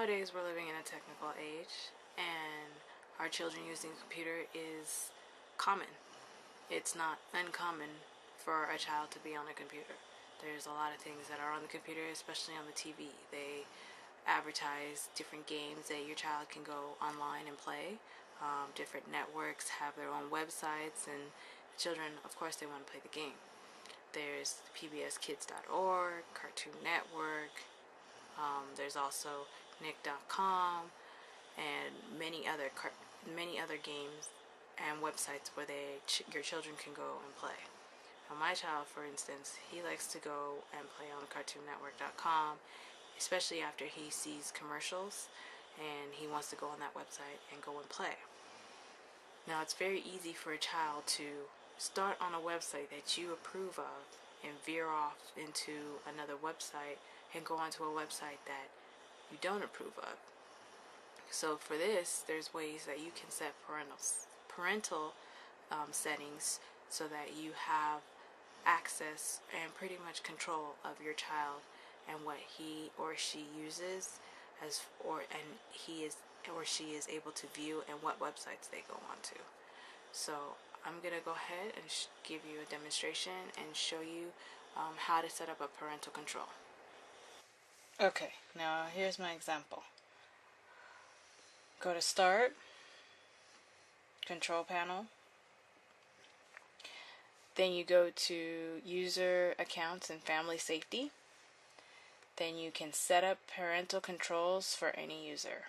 Nowadays we're living in a technical age, and our children using a computer is common. It's not uncommon for a child to be on a computer. There's a lot of things that are on the computer, especially on the TV. They advertise different games that your child can go online and play. Different networks have their own websites, and children, of course, they want to play the game. There's pbskids.org, Cartoon Network. There's also nick.com and many other games and websites where your children can go and play. Now, my child, for instance, he likes to go and play on cartoonnetwork.com, especially after he sees commercials, and he wants to go on that website and go and play. Now, it's very easy for a child to start on a website that you approve of and veer off into another website and go onto a website that you don't approve of. So for this, there's ways that you can set parental settings so that you have access and pretty much control of your child and what he or she uses, he or she is able to view, and what websites they go onto. So I'm gonna go ahead and give you a demonstration and show you how to set up a parental control. Okay, now here's my example. Go to Start, Control Panel. Then you go to User Accounts and Family Safety. Then you can set up parental controls for any user.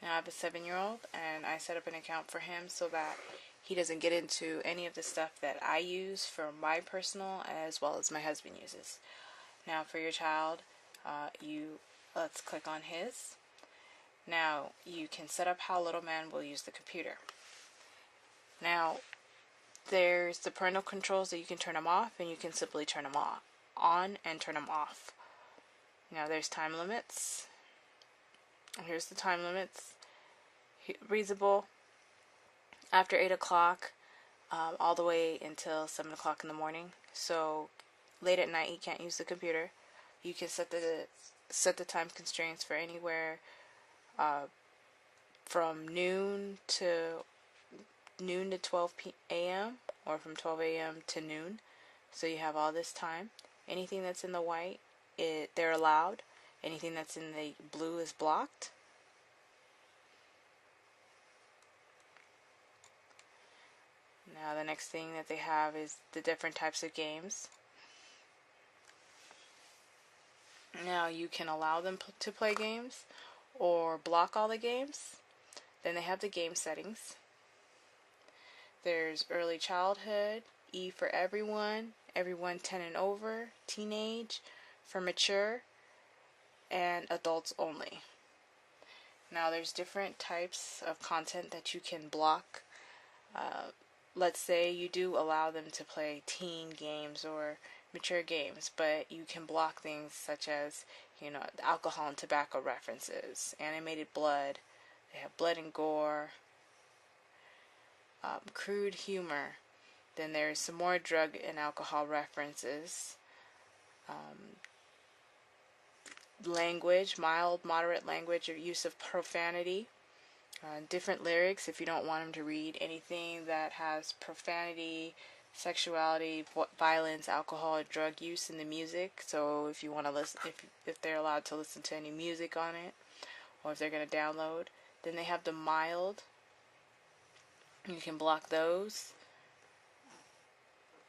Now I have a 7-year-old, and I set up an account for him so that he doesn't get into any of the stuff that I use for my personal as well as my husband uses. Now for your child, let's click on his. Now you can set up how little man will use the computer. Now there's the parental controls that you can turn them off, and you can simply turn them on and turn them off. Now there's time limits. Here's the time limits. Reasonable after 8 o'clock all the way until 7 o'clock in the morning. So late at night he can't use the computer. You can set the time constraints for anywhere from noon to 12 a.m. or from 12 a.m. to noon. So you have all this time. Anything that's in the white, they're allowed. Anything that's in the blue is blocked. Now the next thing that they have is the different types of games. Now you can allow them to play games or block all the games. Then they have the game settings. There's early childhood, E for everyone 10 and over, teenage, for mature, and adults only. Now there's different types of content that you can block. Let's say you do allow them to play teen games or mature games, but you can block things such as, alcohol and tobacco references, animated blood. They have blood and gore, crude humor. Then there's some more drug and alcohol references. Language, mild, moderate language, or use of profanity. Different lyrics if you don't want them to read anything that has profanity, sexuality, violence, alcohol, or drug use in the music. So if you want to listen, if they're allowed to listen to any music on it, or if they're going to download. Then they have the mild. You can block those.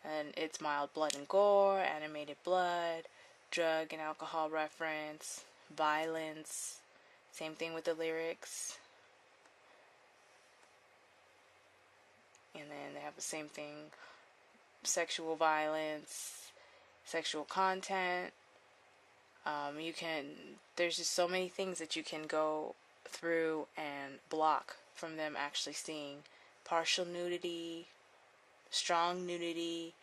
And it's mild blood and gore, animated blood, drug and alcohol reference, violence. Same thing with the lyrics. And then they have the same thing, sexual violence, sexual content. There's just so many things that you can go through and block from them actually seeing. Partial nudity, strong nudity,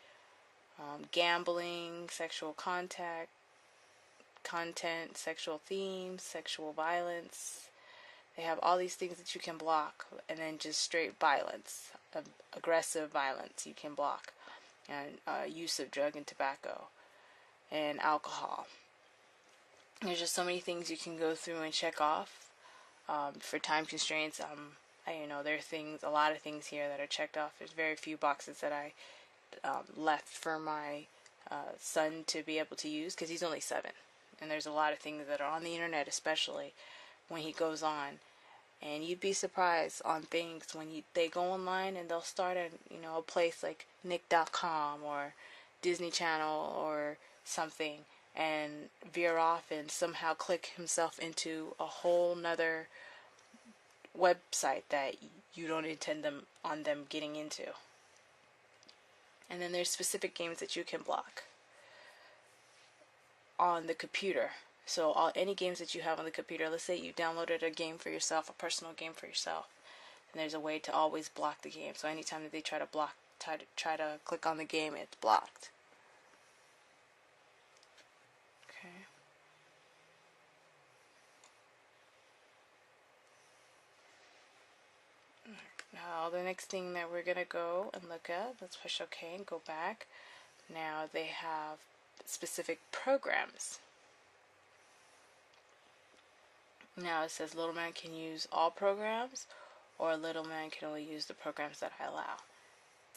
gambling, sexual content, sexual themes, sexual violence. They have all these things that you can block, and then just straight violence, aggressive violence you can block, and use of drug and tobacco and alcohol. There's just so many things you can go through and check off. For time constraints, there are a lot of things here that are checked off. There's very few boxes that I left for my son to be able to use because he's only 7. And there's a lot of things that are on the internet, especially when he goes on. And you'd be surprised on things when they go online and they'll start at a place like nick.com or Disney Channel or something, and veer off and somehow click himself into a whole nother website that you don't intend them getting into. And then there's specific games that you can block on the computer. So any games that you have on the computer, let's say you downloaded a game for yourself, a personal game for yourself, and there's a way to always block the game. So anytime that they try to click on the game, it's blocked. Okay. Now the next thing that we're gonna go and look at, let's push OK and go back. Now they have specific programs. Now it says little man can use all programs, or little man can only use the programs that I allow.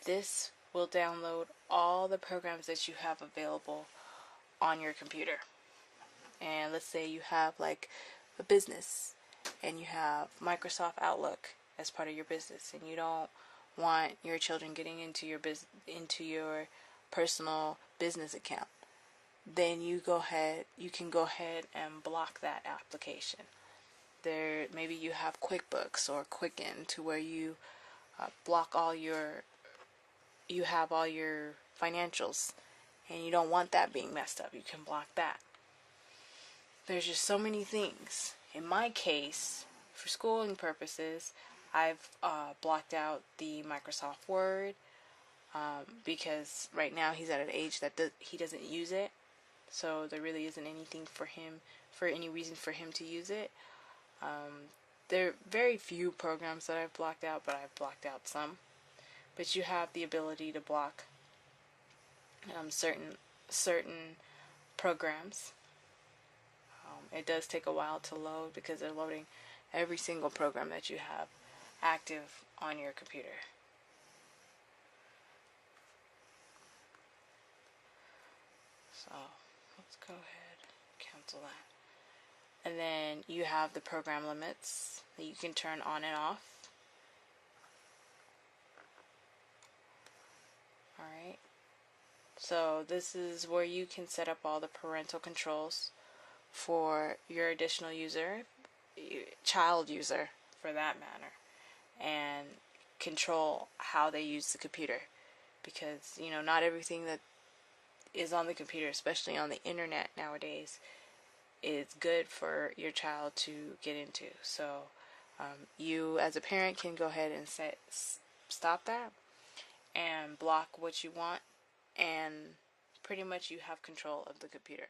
This will download all the programs that you have available on your computer. And let's say you have like a business and you have Microsoft Outlook as part of your business, and you don't want your children getting into your personal business account. Then you can go ahead and block that application. Maybe you have QuickBooks or Quicken to where you block you have all your financials, and you don't want that being messed up. You can block that. There's just so many things. In my case, for schooling purposes, I've blocked out the Microsoft Word because right now he's at an age that he doesn't use it, so there really isn't anything for any reason for him to use it. There are very few programs that I've blocked out, but I've blocked out some. But you have the ability to block certain programs. It does take a while to load because they're loading every single program that you have active on your computer. So let's go ahead and cancel that. And then you have the program limits that you can turn on and off. Alright. So this is where you can set up all the parental controls for your additional user, child user for that matter, and control how they use the computer. Because, not everything that is on the computer, especially on the internet nowadays, is good for your child to get into. So you as a parent can go ahead and stop that and block what you want, and pretty much you have control of the computer.